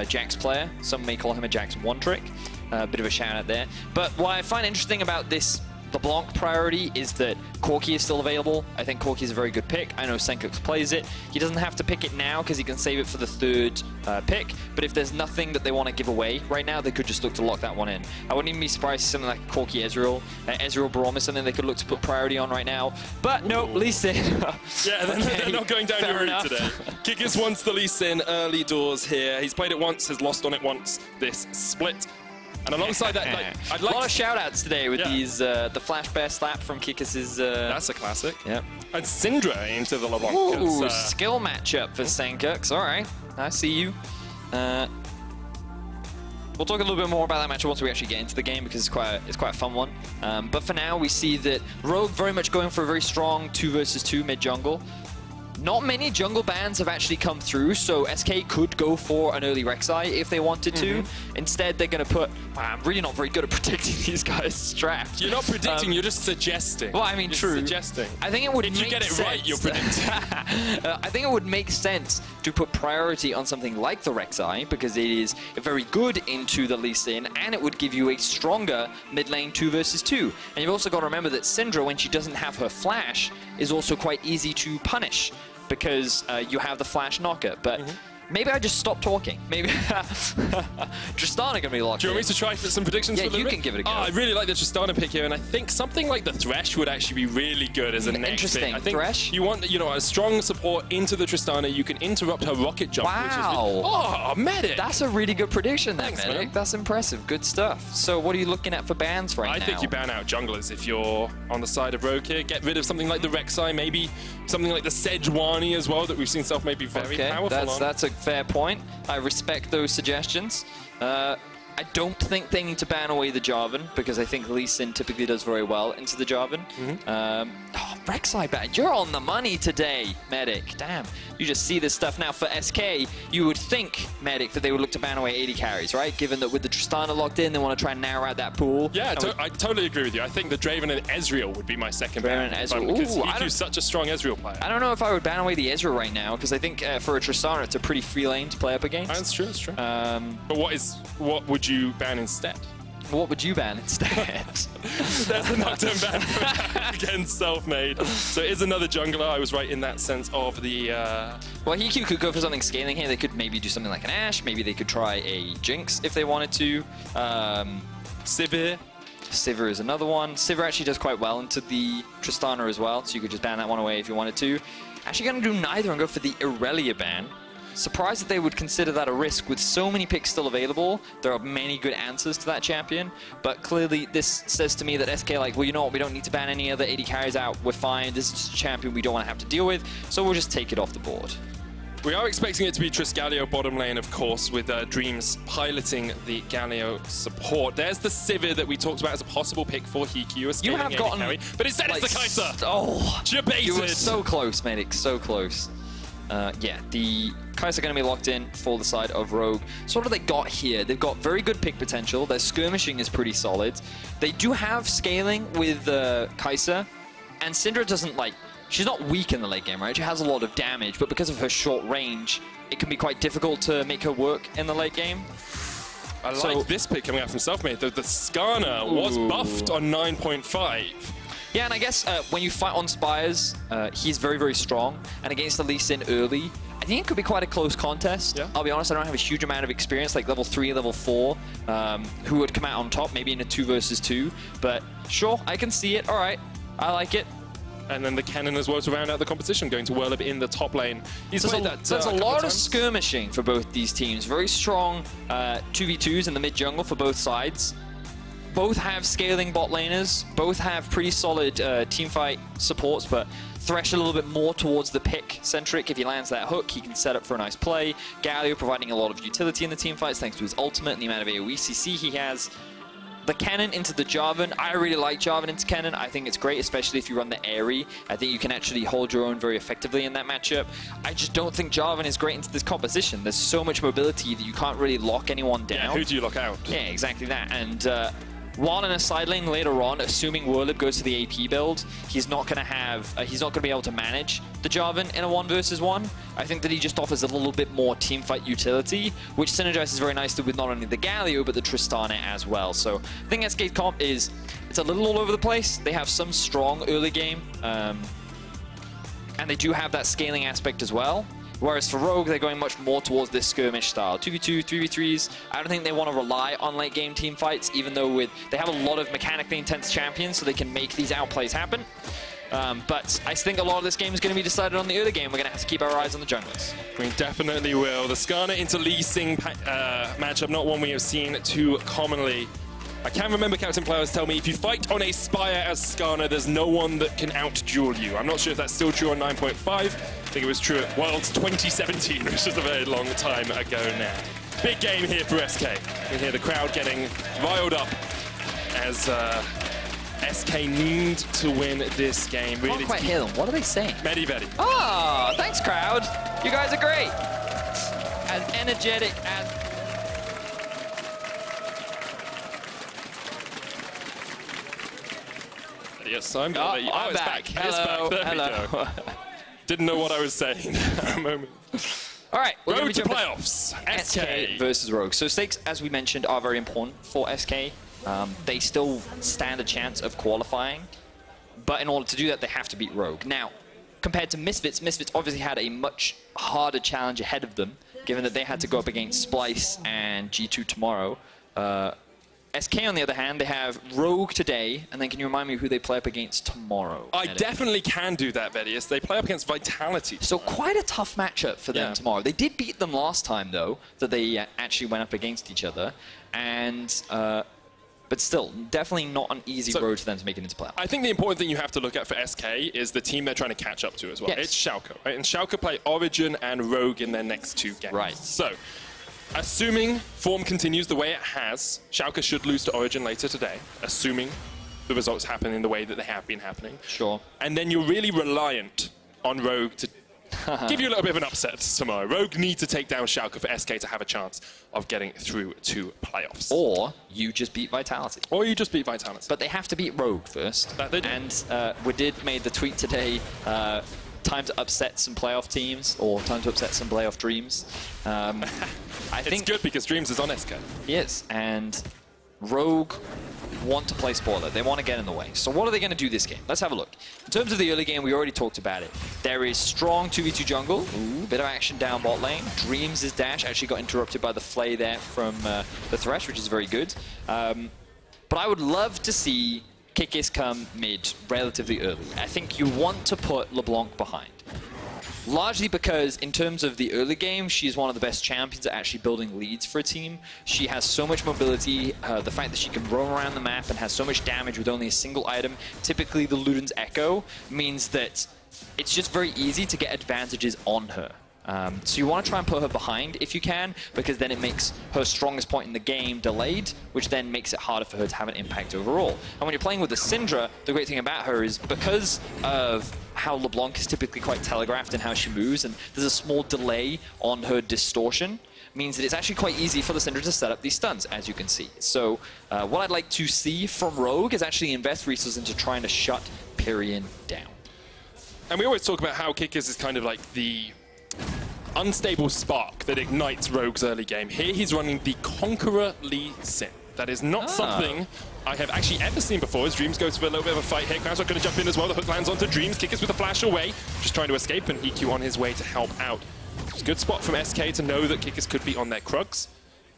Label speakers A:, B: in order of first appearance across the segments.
A: Jax player. Some may call him a Jax one-trick. Bit of a shout out there. But what I find interesting about this LeBlanc priority is that Corki is still available. I think Corki is a very good pick. I know Sencux plays it. He doesn't have to pick it now because he can save it for the third pick. But if there's nothing that they want to give away right now, they could just look to lock that one in. I wouldn't even be surprised if something like Corki Ezreal. Ezreal Braum is something they could look to put priority on right now. But no, Lee Sin.
B: Yeah, they're not going down your route today. Kikis wants the Lee Sin early doors here. He's played it once, has lost on it once this split. And alongside that, I'd like
A: a lot of shout-outs today with these, the Flash Bear slap from Kikis'
B: That's a classic.
A: Yeah.
B: And Syndra into the LeBlanc.
A: Ooh, skill matchup for Sencux. All right, I see you. We'll talk a little bit more about that matchup once we actually get into the game because it's quite a fun one. But for now, we see that Rogue very much going for a very strong 2 versus 2 mid-jungle. Not many jungle bans have actually come through, so SK could go for an early Rek'Sai if they wanted to. Instead, they're going to put... Wow, I'm really not very good at predicting these guys strapped.
B: You're not predicting, you're just suggesting.
A: Well, I mean, true.
B: Suggesting.
A: I think it would
B: if you get it right, you're predicting.
A: I think it would make sense to put priority on something like the Rek'Sai because it is very good into the Lee Sin and it would give you a stronger mid lane 2 versus 2. And you've also got to remember that Syndra, when she doesn't have her flash, is also quite easy to punish because you have the flash knocker. But maybe I just stop talking. Maybe Tristana gonna be locked in.
B: Do you want me to try for some predictions for a little
A: you
B: bit?
A: can give it a go.
B: I really like the Tristana pick here, and I think something like the Thresh would actually be really good as a next pick. I think
A: Thresh?
B: You want, a strong support into the Tristana. You can interrupt her rocket jump.
A: Wow.
B: Medic!
A: That's a really good prediction there,
B: Thanks,
A: Medic.
B: man.
A: That's impressive. Good stuff. So what are you looking at for bans right now?
B: I think you ban out junglers if you're on the side of Rogue here. Get rid of something like the Rek'Sai, maybe something like the Sejuani as well that we've seen Selfmade be very powerful on.
A: That's a fair point. I respect those suggestions. I don't think they need to ban away the Jarvan because I think Lee Sin typically does very well into the Jarvan. Rek'Sai ban. You're on the money today, Medic. Damn. You just see this stuff now for SK. You would think, Medic, that they would look to ban away AD carries, right? Given that with the Tristana locked in, they want to try and narrow out that pool.
B: Yeah, I totally agree with you. I think the Draven and Ezreal would be my second ban. Because EQ's such a strong Ezreal player.
A: I don't know if I would ban away the Ezreal right now because I think for a Tristana, it's a pretty free lane to play up against.
B: That's true, that's true. But what would you ban instead?
A: What would you ban instead?
B: There's the Nocturne ban against Selfmade. So it is another jungler. I was right in that sense of the...
A: Well, Heaq could go for something scaling here. They could maybe do something like an Ashe. Maybe they could try a Jinx if they wanted to.
B: Sivir.
A: Sivir is another one. Sivir actually does quite well into the Tristana as well, so you could just ban that one away if you wanted to. Actually going to do neither and go for the Irelia ban. Surprised that they would consider that a risk with so many picks still available. There are many good answers to that champion, but clearly this says to me that SK like, well, you know what, we don't need to ban any other AD carries out. We're fine. This is just a champion we don't want to have to deal with, so we'll just take it off the board.
B: We are expecting it to be Galio bottom lane, of course, with Dreams piloting the Galio support. There's the Sivir that we talked about as a possible pick for Heaq. You have gotten carry, but instead it's the Kaisa.
A: Oh,
B: debated.
A: You were so close, Medic, so close. Yeah, the Kaisa are going to be locked in for the side of Rogue. So what have they got here? They've got very good pick potential. Their skirmishing is pretty solid. They do have scaling with Kaisa, and Syndra doesn't like... She's not weak in the late game, right? She has a lot of damage, but because of her short range, it can be quite difficult to make her work in the late game.
B: I like this pick coming out from Selfmade. The Skarner was buffed on 9.5.
A: Yeah, and I guess when you fight on Spires, he's very, very strong. And against the Lee Sin early, I think it could be quite a close contest. Yeah. I'll be honest, I don't have a huge amount of experience, like level 3, level 4, who would come out on top, maybe in a 2 versus 2. But sure, I can see it. All right, I like it.
B: And then the Kennen as well to round out the competition, going to Werlyb in the top lane. There's
A: a lot of skirmishing for both these teams. Very strong 2v2s in the mid-jungle for both sides. Both have scaling bot laners. Both have pretty solid teamfight supports, but Thresh a little bit more towards the pick-centric. If he lands that hook, he can set up for a nice play. Galio providing a lot of utility in the teamfights thanks to his ultimate and the amount of AoE CC he has. The Kennen into the Jarvan. I really like Jarvan into Kennen. I think it's great, especially if you run the Airy. I think you can actually hold your own very effectively in that matchup. I just don't think Jarvan is great into this composition. There's so much mobility that you can't really lock anyone down.
B: Yeah, who do you lock out?
A: Yeah, exactly that. And while in a side lane later on, assuming Werlyb goes to the AP build, he's not going to have, he's not going to be able to manage the Jarvan in a 1 versus 1. I think that he just offers a little bit more teamfight utility, which synergizes very nicely with not only the Galio, but the Tristana as well. So I think SK's comp is, it's a little all over the place. They have some strong early game, and they do have that scaling aspect as well. Whereas for Rogue, they're going much more towards this skirmish style. 2v2, 3v3s. I don't think they want to rely on late game team fights, even though they have a lot of mechanically intense champions, so they can make these outplays happen. But I think a lot of this game is going to be decided on the early game. We're going to have to keep our eyes on the junglers.
B: We definitely will. The Skarner into Lee Sin matchup, not one we have seen too commonly. I can remember Captain Players tell me, if you fight on a Spire as Skarner, there's no one that can out-duel you. I'm not sure if that's still true on 9.5. I think it was true at Worlds 2017, which is a very long time ago now. Big game here for SK. You hear the crowd getting riled up as SK need to win this game. Really,
A: I can't quite hear them. What are they saying?
B: Medi Vedi.
A: Oh, thanks, crowd. You guys are great. As energetic as...
B: Yes, I'm gonna let you.
A: I'm back. Hello.
B: It's back. There
A: Hello.
B: we go. Didn't know what I was saying for a moment.
A: All right, we're
B: Road to
A: jumping
B: playoffs.
A: SK versus Rogue. So stakes, as we mentioned, are very important for SK. They still stand a chance of qualifying, but in order to do that, they have to beat Rogue. Now, compared to Misfits, Misfits obviously had a much harder challenge ahead of them, given that they had to go up against Splice and G2 tomorrow. SK, on the other hand, they have Rogue today, and then can you remind me who they play up against tomorrow?
B: I definitely can do that, Vedius. They play up against Vitality tomorrow.
A: So quite a tough matchup for them tomorrow. They did beat them last time, though, that they actually went up against each other. And, but still, definitely not an easy road for them to make it into playoffs.
B: I think the important thing you have to look at for SK is the team they're trying to catch up to as well.
A: Yes.
B: It's Schalke, right? And Schalke play Origin and Rogue in their next 2 games.
A: Right.
B: So, assuming form continues the way it has, Schalke should lose to Origin later today, assuming the results happen in the way that they have been happening.
A: Sure.
B: And then you're really reliant on Rogue to give you a little bit of an upset tomorrow. Rogue need to take down Schalke for SK to have a chance of getting through to playoffs.
A: Or you just beat Vitality.
B: Or you just beat Vitality.
A: But they have to beat Rogue first.
B: That they do.
A: And we did made the tweet today, time to upset some playoff teams, or time to upset some playoff dreams. I think
B: it's good because Dreams is on SK.
A: Yes, and Rogue want to play spoiler. They want to get in the way. So what are they going to do this game? Let's have a look. In terms of the early game, we already talked about it. There is strong 2v2 jungle. Ooh, bit of action down bot lane. Dreams' dash actually got interrupted by the flay there from the Thresh, which is very good. But I would love to see Kikis come mid relatively early. I think you want to put LeBlanc behind. Largely because in terms of the early game, she's one of the best champions at actually building leads for a team. She has so much mobility, the fact that she can roam around the map and has so much damage with only a single item, typically the Luden's Echo, means that it's just very easy to get advantages on her. So you want to try and put her behind if you can, because then it makes her strongest point in the game delayed, which then makes it harder for her to have an impact overall. And when you're playing with the Syndra, the great thing about her is because of how LeBlanc is typically quite telegraphed in how she moves, and there's a small delay on her distortion, means that it's actually quite easy for the Syndra to set up these stuns, as you can see. So what I'd like to see from Rogue is actually invest resources into trying to shut Pirean down.
B: And we always talk about how Kikis is kind of like the unstable spark that ignites Rogue's early game. Here he's running the Conqueror Lee Sin. That is not something I have actually ever seen before, as Dreams goes for a little bit of a fight here. Crownshot going to jump in as well. The hook lands onto Dreams. Kikis with a flash away, just trying to escape, and EQ on his way to help out. It's a good spot from SK to know that Kikis could be on their Krugs,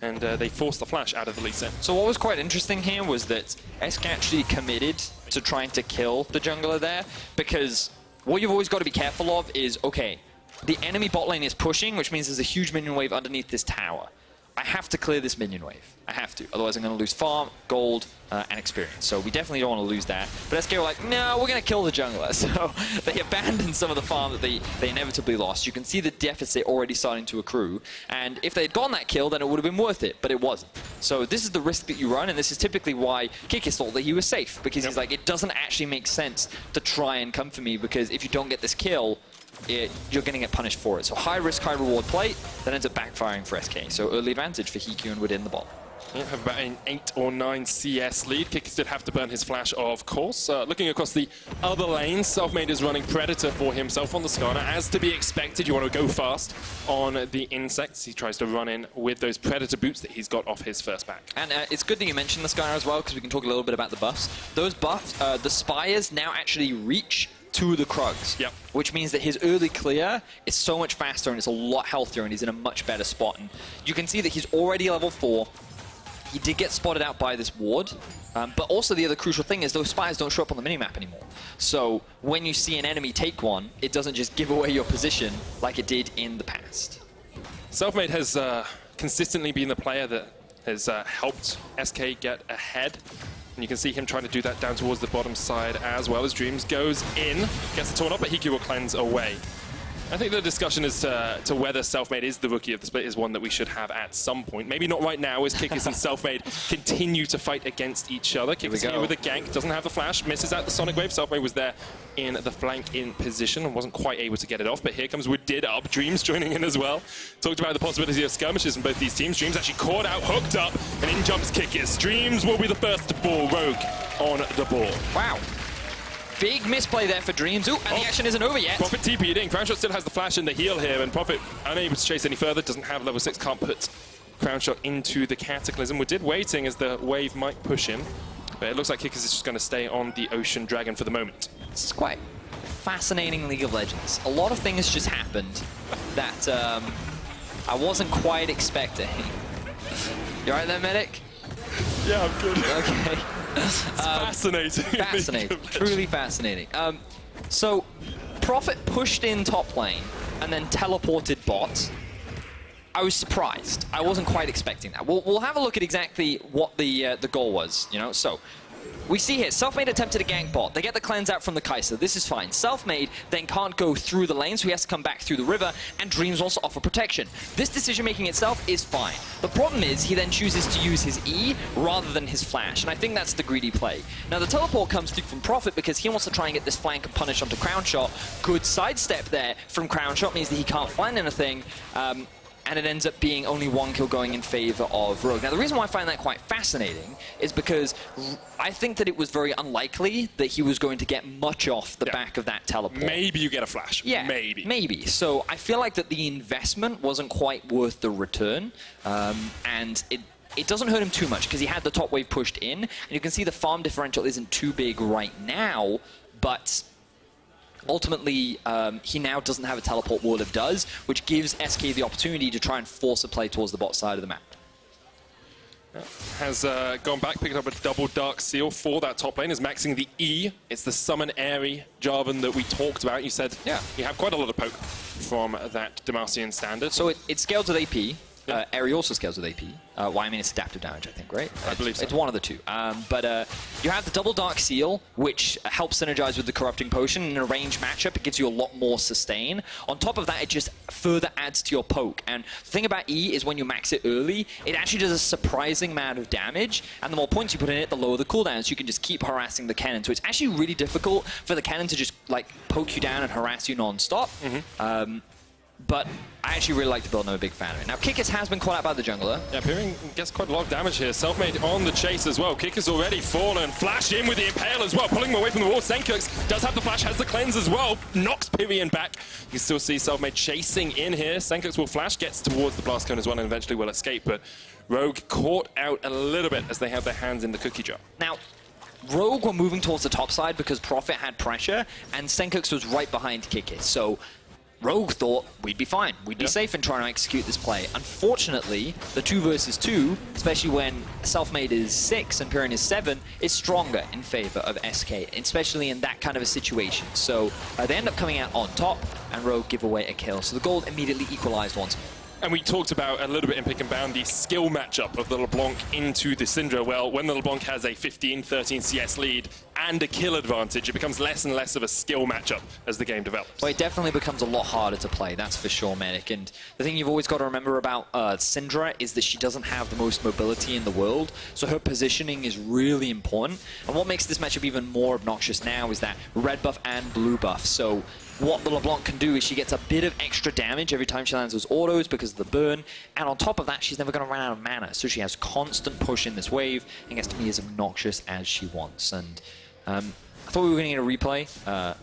B: and they forced the flash out of the Lee Sin.
A: So what was quite interesting here was that SK actually committed to trying to kill the jungler there, because what you've always got to be careful of is, okay, the enemy bot lane is pushing, which means there's a huge minion wave underneath this tower. I have to clear this minion wave. I have to. Otherwise, I'm going to lose farm, gold, and experience. So we definitely don't want to lose that. But SK were like, no, we're going to kill the jungler. So they abandoned some of the farm that they inevitably lost. You can see the deficit already starting to accrue. And if they had gotten that kill, then it would have been worth it. But it wasn't. So this is the risk that you run. And this is typically why Kikis thought that he was safe. Because he's like, it doesn't actually make sense to try and come for me. Because if you don't get this kill, you're going to get punished for it. So high risk, high reward play that ends up backfiring for SK. So early advantage for Heaq and within the bot.
B: Yeah, have about an 8 or 9 CS lead. Kikis did have to burn his flash, of course. Looking across the other lanes, Selfmade is running Predator for himself on the Skarner. As to be expected, you want to go fast on the insects. He tries to run in with those Predator boots that he's got off his first back.
A: And it's good that you mentioned the Skarner as well, because we can talk a little bit about the buffs. Those buffs, the Spires now actually reach to the Krugs,
B: yep.
A: Which means that his early clear is so much faster and it's a lot healthier and he's in a much better spot. And you can see that he's already level 4. He did get spotted out by this ward, but also the other crucial thing is those Spires don't show up on the minimap anymore. So when you see an enemy take one, it doesn't just give away your position like it did in the past.
B: Selfmade has consistently been the player that has helped SK get ahead. And you can see him trying to do that down towards the bottom side as well as Dreams goes in, gets the torn up, but Heaq will cleanse away. I think the discussion as to whether Selfmade is the rookie of the split is one that we should have at some point. Maybe not right now as Kikis and Selfmade continue to fight against each other. Kikis here with a gank, doesn't have the flash, misses out the Sonic Wave. Selfmade was there in the flank in position and wasn't quite able to get it off, but here comes Did up. Dreams joining in as well. Talked about the possibility of skirmishes in both these teams. Dreams actually caught out, hooked up, and in jumps Kikis. Dreams will be the first to fall Rogue on the board.
A: Wow. Big misplay there for Dreams. Ooh, and the action isn't over yet.
B: Prophet TP'd in. Crownshot still has the flash and the heal here, and Prophet unable to chase any further, doesn't have level 6, can't put Crownshot into the Cataclysm. We did waiting as the wave might push him, but it looks like Kikis is just going to stay on the Ocean Dragon for the moment.
A: This is quite fascinating League of Legends. A lot of things just happened that I wasn't quite expecting. You alright there, medic?
B: Yeah, I'm good.
A: Okay.
B: It's fascinating.
A: Fascinating. Truly fascinating. So, Prophet pushed in top lane and then teleported bot. I was surprised. I wasn't quite expecting that. We'll have a look at exactly what the goal was, you know? So, we see here, Selfmade attempted a gank bot. They get the cleanse out from the Kaisa. This is fine. Selfmade then can't go through the lane, so he has to come back through the river, and Dreams wants to offer protection. This decision-making itself is fine. The problem is he then chooses to use his E rather than his flash, and I think that's the greedy play. Now, the teleport comes through from Prophet because he wants to try and get this flank and punish onto Crownshot. Good sidestep there from Crownshot means that he can't find anything. And it ends up being only one kill going in favor of Rogue. Now, the reason why I find that quite fascinating is because I think that it was very unlikely that he was going to get much off the back of that teleport.
B: Maybe you get a flash.
A: Yeah,
B: maybe.
A: So I feel like that the investment wasn't quite worth the return, and it doesn't hurt him too much because he had the top wave pushed in, and you can see the farm differential isn't too big right now, but ultimately, he now doesn't have a teleport. Werlyb does, which gives SK the opportunity to try and force a play towards the bot side of the map.
B: Has gone back, picked up a double Dark Seal for that top lane, is maxing the E. It's the Summon Airy Jarvan that we talked about. You said you have quite a lot of poke from that Demacian standard.
A: So it scales with AP. Airy also scales with AP. Well, I mean, it's adaptive damage, I think, right?
B: I believe so.
A: It's one of the two. But you have the double Dark Seal, which helps synergize with the Corrupting Potion. In a range matchup, it gives you a lot more sustain. On top of that, it just further adds to your poke. And the thing about E is when you max it early, it actually does a surprising amount of damage. And the more points you put in it, the lower the cooldowns. You can just keep harassing the Kennen. So it's actually really difficult for the Kennen to just, like, poke you down and harass you non-stop. But I actually really like the build and I'm a big fan of it. Now, Kikis has been caught out by the jungler.
B: Yeah, Pirean gets quite a lot of damage here. Selfmade on the chase as well. Kikis already fallen. Flash in with the Impale as well, pulling him away from the wall. Sencux does have the flash, has the cleanse as well. Knocks Pirean back. You still see Selfmade chasing in here. Sencux will flash, gets towards the blast cone as well, and eventually will escape. But Rogue caught out a little bit as they have their hands in the cookie jar.
A: Now, Rogue were moving towards the top side because Prophet had pressure, and Sencux was right behind Kikis. So Rogue thought we'd be fine. We'd be safe in trying to execute this play. Unfortunately, the 2 versus 2, especially when Selfmade is 6 and Pirean is 7, is stronger in favor of SK, especially in that kind of a situation. So they end up coming out on top, and Rogue give away a kill. So the gold immediately equalized once more.
B: And we talked about a little bit in Pick and Bound the skill matchup of the LeBlanc into the Syndra. Well, when the LeBlanc has a 15-13 CS lead and a kill advantage, it becomes less and less of a skill matchup as the game develops.
A: Well, it definitely becomes a lot harder to play, that's for sure, Medic. And the thing you've always got to remember about Syndra is that she doesn't have the most mobility in the world, so her positioning is really important. And what makes this matchup even more obnoxious now is that red buff and blue buff. So what the LeBlanc can do is she gets a bit of extra damage every time she lands those autos because of the burn, and on top of that, she's never going to run out of mana, so she has constant push in this wave and gets to be as obnoxious as she wants. And I thought we were going to get a replay,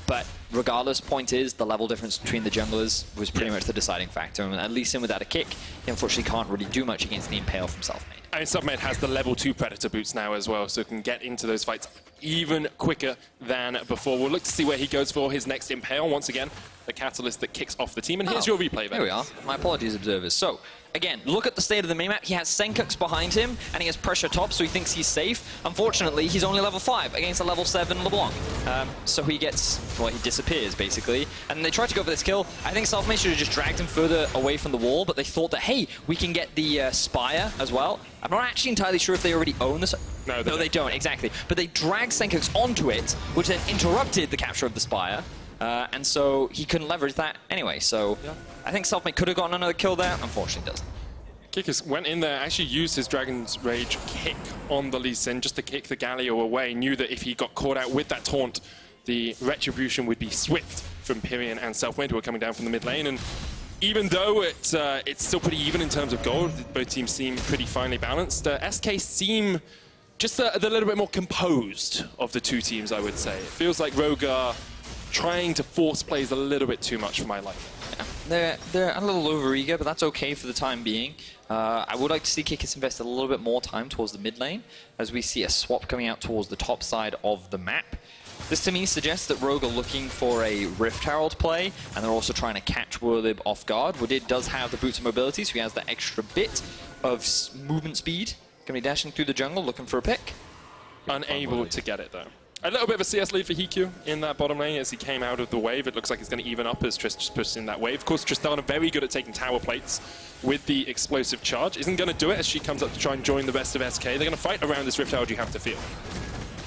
A: but regardless, point is, the level difference between the junglers was pretty much the deciding factor, and at least in without a kick, he unfortunately can't really do much against the Impale from Selfmade.
B: And Selfmade has the level 2 Predator boots now as well, so can get into those fights even quicker than before. We'll look to see where he goes for his next Impale. Once again, the catalyst that kicks off the team. And here's your replay, Vander.
A: Here we are. My apologies, observers. So, again, look at the state of the minimap. He has Sencux behind him, and he has pressure top, so he thinks he's safe. Unfortunately, he's only level 5 against a level 7 LeBlanc. So he gets, well, he disappears, basically. And they tried to go for this kill. I think Selfmade should have just dragged him further away from the wall, but they thought that, hey, we can get the Spire as well. I'm not actually entirely sure if they already own this.
B: No,
A: they don't, exactly. But they dragged Sencux onto it, which then interrupted the capture of the Spire. And so he couldn't leverage that anyway. So yeah. I think Selfmade could have gotten another kill there. Unfortunately, doesn't.
B: Kikis went in there, actually used his Dragon's Rage kick on the Lee Sin just to kick the Galio away. Knew that if he got caught out with that taunt, the retribution would be swift from Pirean and Selfmade, who are coming down from the mid lane. And even though it's still pretty even in terms of gold, both teams seem pretty finely balanced. SK seem just a little bit more composed of the two teams, I would say. It feels like Rogue are trying to force plays a little bit too much for my liking.
A: Yeah, they're a little over-eager, but that's okay for the time being. I would like to see Kikis invest a little bit more time towards the mid lane, as we see a swap coming out towards the top side of the map. This to me suggests that Rogue are looking for a Rift Herald play, and they're also trying to catch Werlyb off guard. Werlyb does have the boots of mobility, so he has that extra bit of movement speed. Gonna be dashing through the jungle looking for a pick.
B: Unable to get it though. A little bit of a CS lead for Heaq in that bottom lane as he came out of the wave. It looks like it's going to even up as Trish just pushes in that wave. Of course, Tristana very good at taking tower plates with the explosive charge. Isn't going to do it as she comes up to try and join the rest of SK. They're going to fight around this Rift Herald, you have to feel.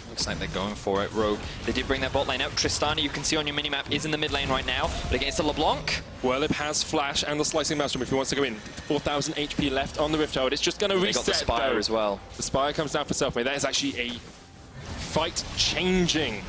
A: Looks like they're going for it, Rogue. They did bring their bot lane out. Tristana, you can see on your minimap, is in the mid lane right now. But against the LeBlanc,
B: Werlyb has Flash and the Slicing Maelstrom if he wants to go in. 4,000 HP left on the Rift Herald. It's just going to reset.
A: They got the Spire as well.
B: The Spire comes down for Selfmade. That is actually a fight-changing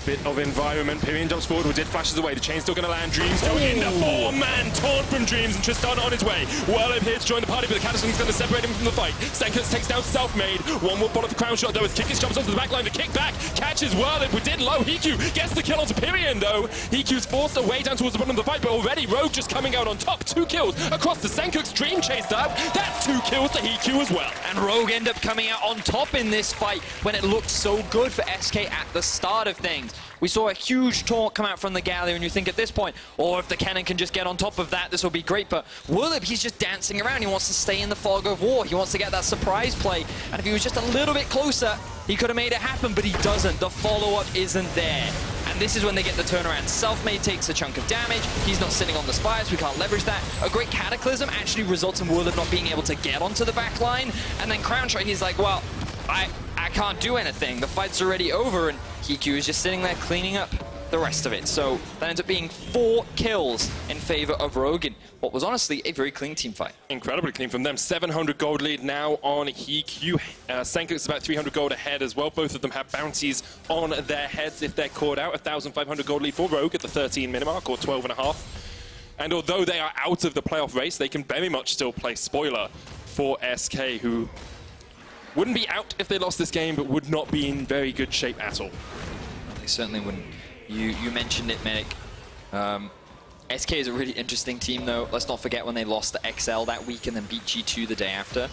B: bit of environment. Pirean jumps forward, did flashes away. The chain's still going to land. Dreams going in. The 4-man taunt from Dreams, and Tristana on his way. Werlyb here to join the party, but the Cataclysm's going to separate him from the fight. Sencux takes down Selfmade. One more bottle of the Crownshot, though, as Kikis jumps onto the back line to kick back. Catches Werlyb, we did low. Heaq gets the kill onto Pirean, though. Heaq's forced away down towards the bottom of the fight, but already Rogue just coming out on top. 2 kills across the Sencux. Dream chased up. That's 2 kills to Heaq as well.
A: And Rogue end up coming out on top in this fight when it looked so good for SK at the start of things. We saw a huge taunt come out from the Galio, and you think at this point, or if the Kennen can just get on top of that, this will be great. But Werlyb, he's just dancing around. He wants to stay in the fog of war. He wants to get that surprise play. And if he was just a little bit closer, he could have made it happen, but he doesn't. The follow-up isn't there. And this is when they get the turnaround. Selfmade takes a chunk of damage. He's not sitting on the spires. We can't leverage that. A great Cataclysm actually results in Werlyb not being able to get onto the back line. And then Crownshot, he's like, well, I can't do anything. The fight's already over, and Heaq is just sitting there cleaning up the rest of it. So that ends up being 4 kills in favor of Rogue in what was honestly a very clean team fight.
B: Incredibly clean from them. 700 gold lead now on Heaq. Sencux about 300 gold ahead as well. Both of them have bounties on their heads if they're caught out. 1,500 gold lead for Rogue at the 13-minute mark, or 12.5. And although they are out of the playoff race, they can very much still play spoiler for SK, who wouldn't be out if they lost this game, but would not be in very good shape at all.
A: They certainly wouldn't. You mentioned it, Medic. SK is a really interesting team, though. Let's not forget when they lost to XL that week and then beat G2 the day after.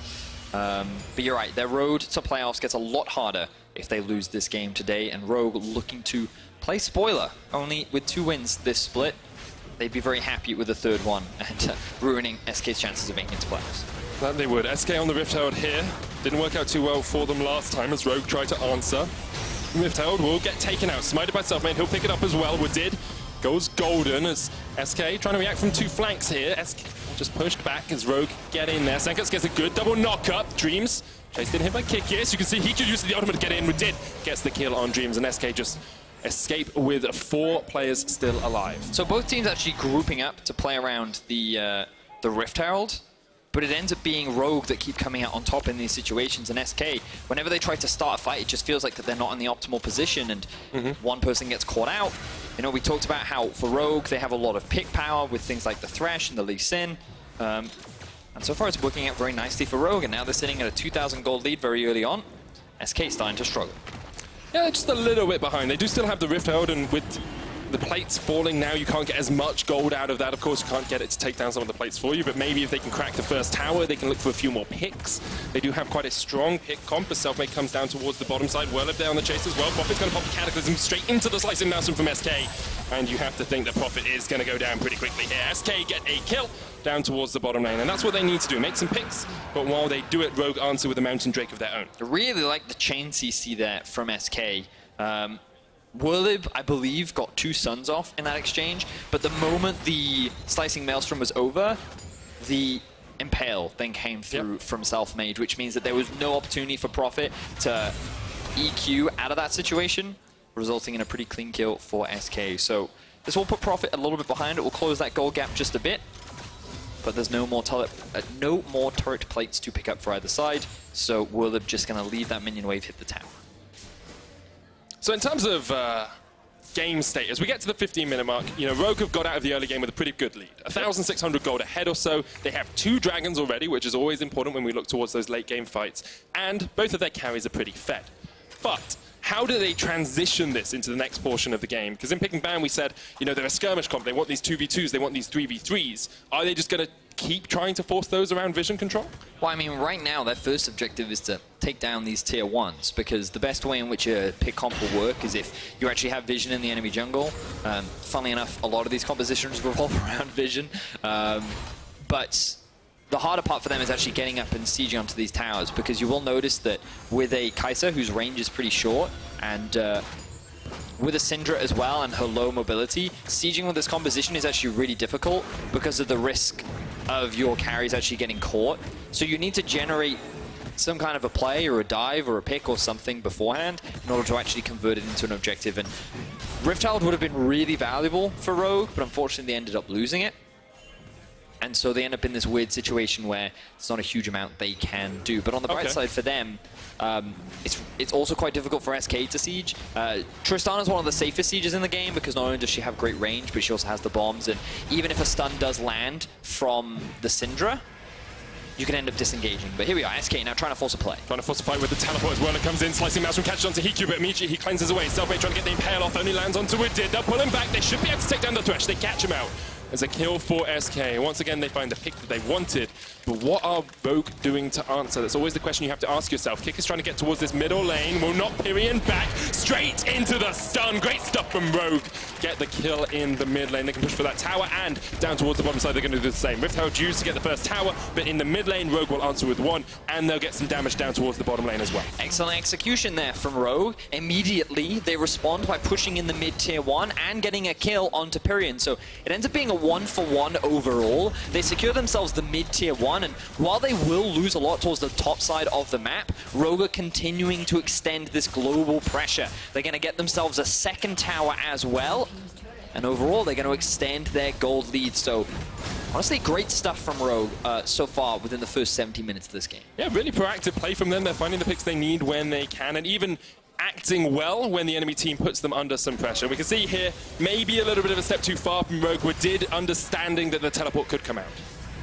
A: But you're right, their road to playoffs gets a lot harder if they lose this game today, and Rogue looking to play spoiler. Only with 2 wins this split, they'd be very happy with the 3rd one and ruining SK's chances of making it to playoffs.
B: That they would. SK on the Rift Herald here. Didn't work out too well for them last time as Rogue tried to answer. Rift Herald will get taken out. Smited by Selfmade. He'll pick it up as well. Did. Goes golden as SK trying to react from 2 flanks here. SK just pushed back as Rogue get in there. Sencux gets a good double knock-up. Dreams chased in here by Kikis. You can see he could use the ultimate to get in. Did. Gets the kill on Dreams, and SK just escape with 4 players still alive.
A: So both teams actually grouping up to play around the Rift Herald. but it ends up being Rogue that keep coming out on top in these situations. And SK, whenever they try to start a fight, it just feels like that they're not in the optimal position, and one person gets caught out. You know, we talked about how for Rogue, they have a lot of pick power with things like the Thresh and the Lee Sin. And so far, it's working out very nicely for Rogue, and now they're sitting at a 2,000 gold lead very early on. SK starting to struggle.
B: Yeah, just a little bit behind. They do still have the Rift Herald, and with the plates falling now, you can't get as much gold out of that. Of course, you can't get it to take down some of the plates for you, but maybe if they can crack the first tower, they can look for a few more picks. They do have quite a strong pick comp as Selfmade comes down towards the bottom side. Werlyb there on the chase as well. Prophet's going to pop the Cataclysm straight into the Slicing Mountain from SK, and you have to think that Prophet is going to go down pretty quickly here. SK get a kill down towards the bottom lane, and that's what they need to do, make some picks, but while they do it, Rogue answer with a Mountain Drake of their own.
A: I really like the chain CC there from SK. Werlyb, I believe, got 2 Suns off in that exchange, but the moment the Slicing Maelstrom was over, the Impale then came through from Selfmade, which means that there was no opportunity for Prophet to EQ out of that situation, resulting in a pretty clean kill for SK. So this will put Prophet a little bit behind. It will close that gold gap just a bit, but there's no more turret plates to pick up for either side, so Werlyb just going to leave that minion wave hit the tower.
B: So in terms of game state, as we get to the 15-minute mark, you know, Rogue have got out of the early game with a pretty good lead. 1,600 gold ahead or so. They have 2 dragons already, which is always important when we look towards those late game fights. And both of their carries are pretty fed. But how do they transition this into the next portion of the game? Because in Pick and Ban, we said, you know, they're a skirmish comp. They want these 2v2s. They want these 3v3s. Are they just going to keep trying to force those around vision control?
A: Well, I mean, right now, their first objective is to take down these tier 1s, because the best way in which a pick comp will work is if you actually have vision in the enemy jungle. Funnily enough, a lot of these compositions revolve around vision. But the harder part for them is actually getting up and sieging onto these towers, because you will notice that with a Kaisa, whose range is pretty short, and with a Syndra as well and her low mobility, sieging with this composition is actually really difficult because of the risk of your carries actually getting caught. So you need to generate some kind of a play or a dive or a pick or something beforehand in order to actually convert it into an objective. And Rift Herald would have been really valuable for Rogue, but unfortunately they ended up losing it. And so they end up in this weird situation where it's not a huge amount they can do. But on the bright side for them, it's also quite difficult for SK to siege. Tristana is one of the safest sieges in the game, because not only does she have great range, but she also has the bombs. And even if a stun does land from the Syndra, you can end up disengaging. But here we are, SK now trying to force a play.
B: Trying to force a fight with the teleport as well. It comes in, Slicing Mouse from catches onto Heaq, but immediately he cleanses away. Selfmade trying to get the Impale off, only lands onto it. They'll pull him back. They should be able to take down the Thresh. They catch him out. As a kill for SK. Once again, they find the pick that they wanted. But what are Rogue doing to answer? That's always the question you have to ask yourself. Kikis trying to get towards this middle lane. Will not Pirean back. Straight into the stun. Great stuff from Rogue. Get the kill in the mid lane. They can push for that tower, and down towards the bottom side, they're going to do the same. Rift Herald used to get the first tower, but in the mid lane, Rogue will answer with 1, and they'll get some damage down towards the bottom lane as well.
A: Excellent execution there from Rogue. Immediately, they respond by pushing in the mid tier 1 and getting a kill onto Pirean. So it ends up being a 1-for-1 overall. They secure themselves the mid tier 1, and while they will lose a lot towards the top side of the map, Rogue are continuing to extend this global pressure. They're going to get themselves a second tower as well, and overall they're going to extend their gold lead. So honestly, great stuff from Rogue so far within the first 70 minutes of this game.
B: Yeah, really proactive play from them. They're finding the picks they need when they can, and even acting well when the enemy team puts them under some pressure. We can see here maybe a little bit of a step too far from Rogue, but did understanding that the teleport could come out.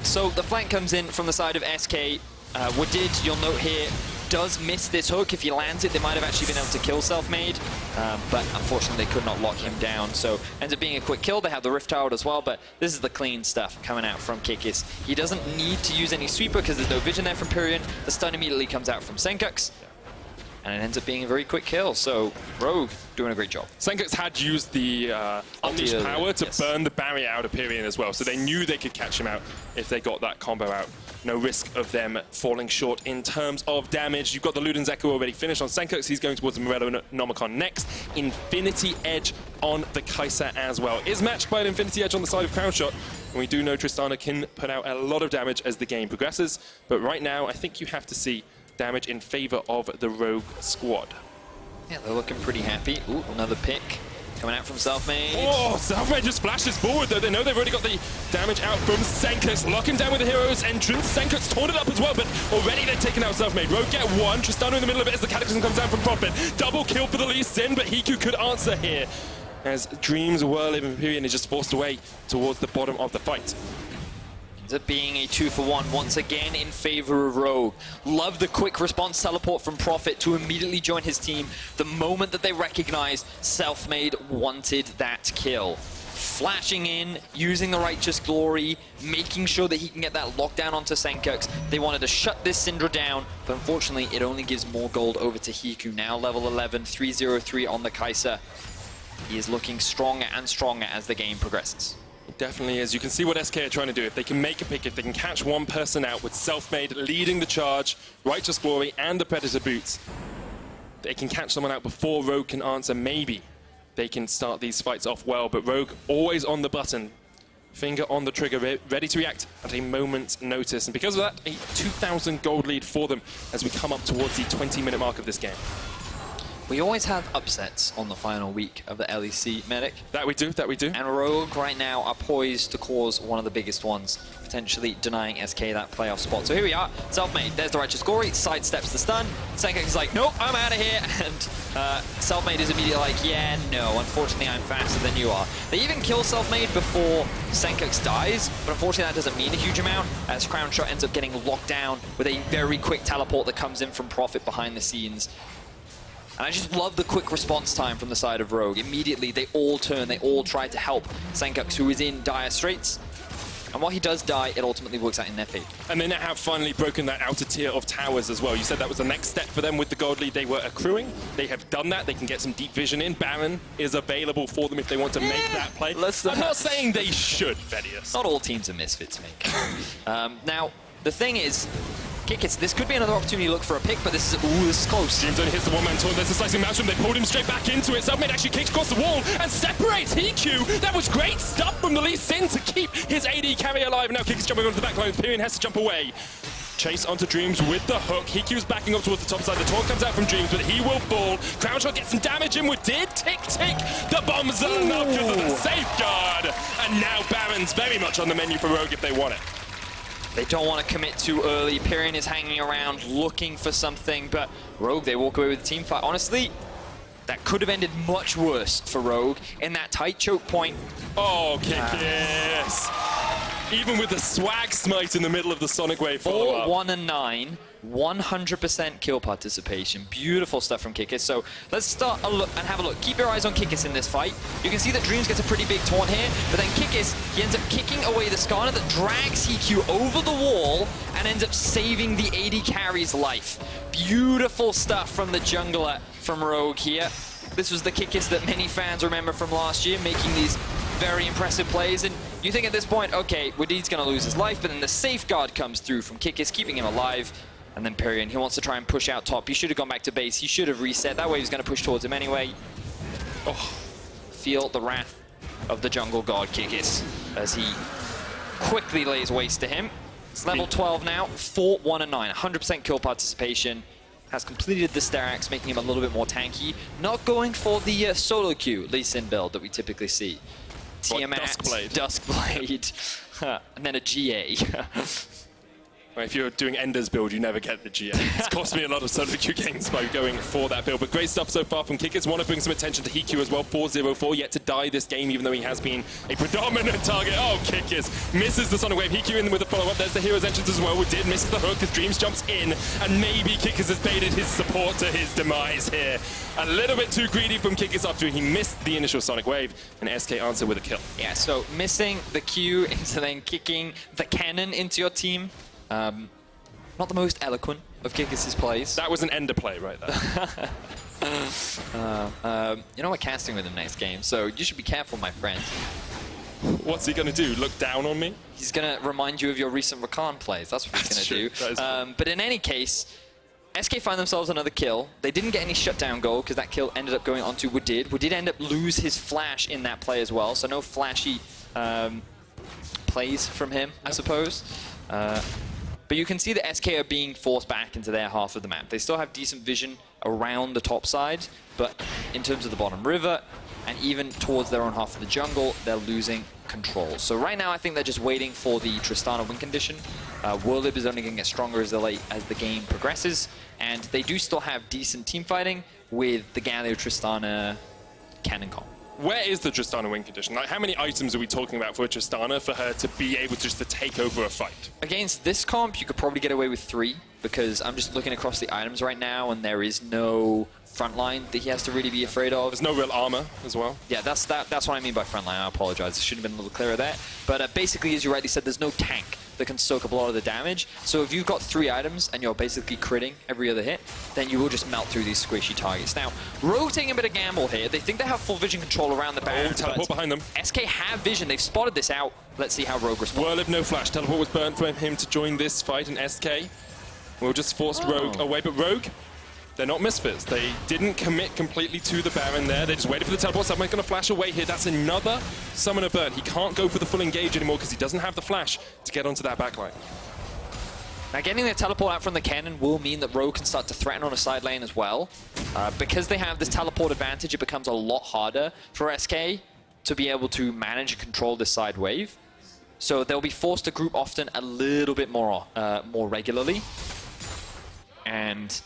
A: So the flank comes in from the side of SK. Woodid, you'll note here, does miss this hook. If he lands it, they might have actually been able to kill Selfmade, but unfortunately they could not lock him down. So ends up being a quick kill. They have the Rift Herald as well, but this is the clean stuff coming out from Kikis. He doesn't need to use any sweeper because there's no vision there from Pirean. The stun immediately comes out from Sencux, and it ends up being a very quick kill. So Rogue doing a great job.
B: Sencux had used the Unleashed power to burn the barrier out of Pirean as well, so they knew they could catch him out if they got that combo out. No risk of them falling short in terms of damage. You've got the Luden's Echo already finished on Sencux. He's going towards the Morello Nomicon next. Infinity Edge on the Kaisa as well. Is matched by an Infinity Edge on the side of Crownshot. And we do know Tristana can put out a lot of damage as the game progresses. But right now, I think you have to see damage in favor of the Rogue squad.
A: Yeah, they're looking pretty happy. Ooh, another pick Coming out from Selfmade.
B: Oh, Selfmade just flashes forward though. They know they've already got the damage out from Sencux. Locking down with the hero's entrance. Sencux torn it up as well, but already they've taken out Selfmade. Rogue get one. Tristana in the middle of it as the Cataclysm comes down from Profit. Double kill for the Lee Sin, but Heaq could answer here. As Dreams, Werlyb, and Pirean is just forced away towards the bottom of the fight.
A: Ends up being a 2-for-1 once again in favor of Rogue. Love the quick response teleport from Profit to immediately join his team the moment that they recognized Selfmade wanted that kill. Flashing in, using the Righteous Glory, making sure that he can get that lockdown onto Sencux. They wanted to shut this Syndra down, but unfortunately it only gives more gold over to Heaq, now level 11, 303 on the Kaisa. He is looking stronger and stronger as the game progresses.
B: It definitely is. You can see what SK are trying to do. If they can make a pick, if they can catch one person out with Selfmade leading the charge, Righteous Glory and the Predator Boots, they can catch someone out before Rogue can answer. Maybe they can start these fights off well, but Rogue always on the button, finger on the trigger, ready to react at a moment's notice. And because of that, a 2,000 gold lead for them as we come up towards the 20-minute mark of this game.
A: We always have upsets on the final week of the LEC, Medic.
B: That we do, that we do.
A: And Rogue right now are poised to cause one of the biggest ones, potentially denying SK that playoff spot. So here we are, Selfmade, there's the Righteous Glory, sidesteps the stun. Sencux is like, nope, I'm out of here. And Selfmade is immediately like, yeah, no, unfortunately I'm faster than you are. They even kill Selfmade before Sencux dies, but unfortunately that doesn't mean a huge amount, as Crownshot ends up getting locked down with a very quick teleport that comes in from Profit behind the scenes. And I just love the quick response time from the side of Rogue. Immediately, they all turn, they all try to help Sencux, who is in dire straits. And while he does die, it ultimately works out in their favor.
B: And they now have finally broken that outer tier of towers as well. You said that was the next step for them with the gold lead they were accruing. They have done that. They can get some deep vision in. Baron is available for them if they want to make that play. I'm not saying they should, Vedius.
A: Not all teams are misfits, mate. Now, the thing is, Kikis, this could be another opportunity to look for a pick, but this is close.
B: Dreams only hits the one-man taunt. There's a slicing mouse from. They pulled him straight back into it. Selfmade actually kicks across the wall and separates Heaq. That was great stuff from the Lee Sin to keep his AD carry alive. Now Kikis jumping onto the backline. Pirean has to jump away. Chase onto Dreams with the hook. Heaq's backing up towards the top side. The taunt comes out from Dreams, but he will fall. Crownshot gets some damage in with Did. Tick, tick. The bombs are enough because of the safeguard. And now Baron's very much on the menu for Rogue if they want it.
A: They don't want to commit too early. Pirean is hanging around looking for something, but Rogue, they walk away with the team fight. Honestly, that could have ended much worse for Rogue in that tight choke point.
B: Oh, Kikis! Even with the swag smite in the middle of the Sonic Wave follow-up.
A: 4, 1, and 9. 100% kill participation. Beautiful stuff from Kikis. So let's start a look and have a look. Keep your eyes on Kikis in this fight. You can see that Dreams gets a pretty big taunt here, but then Kikis, he ends up kicking away the Skarner that drags Heaq over the wall and ends up saving the AD carry's life. Beautiful stuff from the jungler from Rogue here. This was the Kikis that many fans remember from last year, making these very impressive plays. And you think at this point, okay, Vedius gonna lose his life, but then the safeguard comes through from Kikis, keeping him alive. And then Pirean, he wants to try and push out top. He should have gone back to base. He should have reset. That way he was going to push towards him anyway. Oh, feel the wrath of the jungle god Kikis as he quickly lays waste to him. It's level 12 now, 4, 1, and 9. 100% kill participation. Has completed the Starax, making him a little bit more tanky. Not going for the solo queue Lee Sin build that we typically see. Tiamat, Duskblade, and then a GA.
B: If you're doing Ender's build, you never get the GA. It's cost me a lot of solo queue games by going for that build. But great stuff so far from Kikis. Want to bring some attention to Heaq as well. 4-0-4, yet to die this game, even though he has been a predominant target. Oh, Kikis misses the Sonic Wave. Heaq in with a follow-up. There's the hero's entrance as well. We did misses the hook as Dreams jumps in. And maybe Kikis has baited his support to his demise here. A little bit too greedy from Kikis after he missed the initial Sonic Wave. And SK answer with a kill.
A: Yeah, so missing the Q into then kicking the Kennen into your team. Not the most eloquent of Kikis' plays.
B: That was an Ender play right there.
A: You know we're casting with him next game, so you should be careful, my friend.
B: What's he going to do? Look down on me?
A: He's going to remind you of your recent Rakan plays. That's what he's going to do. But in any case, SK find themselves another kill. They didn't get any shutdown goal because that kill ended up going on to Werlyb. Werlyb ended up lose his flash in that play as well, so no flashy plays from him, I suppose. But you can see that SK are being forced back into their half of the map. They still have decent vision around the top side, but in terms of the bottom river and even towards their own half of the jungle, they're losing control. So right now, I think they're just waiting for the Tristana win condition. Werlyb is only going to get stronger as the game progresses, and they do still have decent team fighting with the Galio Tristana Kennen comp.
B: Where is the Tristana win condition? Like, how many items are we talking about for a Tristana for her to be able just to take over a fight?
A: Against this comp, you could probably get away with 3, because I'm just looking across the items right now, and there is no frontline that he has to really be afraid of.
B: There's no real armor as well.
A: Yeah, that's what I mean by frontline. I apologize. I should have been a little clearer there. But basically, as you rightly said, there's no tank that can soak up a lot of the damage. So if you've got 3 items and you're basically critting every other hit, then you will just melt through these squishy targets. Now, Rogue taking a bit of gamble here. They think they have full vision control around the Baron.
B: Teleport behind them.
A: SK have vision. They've spotted this out. Let's see how Rogue responds.
B: Werlyb, no flash. Teleport was burnt for him to join this fight, and SK will just force Rogue away. But Rogue, they're not misfits. They didn't commit completely to the Baron there. They just waited for the teleport. Someone's going to flash away here. That's another summoner burn. He can't go for the full engage anymore because he doesn't have the flash to get onto that backline.
A: Now, getting the teleport out from the Kennen will mean that Rogue can start to threaten on a side lane as well. Because they have this teleport advantage, it becomes a lot harder for SK to be able to manage and control this side wave. So they'll be forced to group often a little bit more regularly. And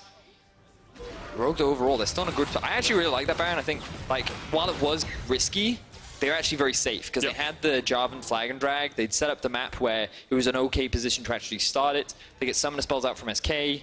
A: Rogue overall, they're still in a good spot. I actually really like that Baron. I think, like, while it was risky, they're actually very safe because they had the Jarvan flag and drag. They'd set up the map where it was an okay position to actually start it. They get summoner spells out from SK,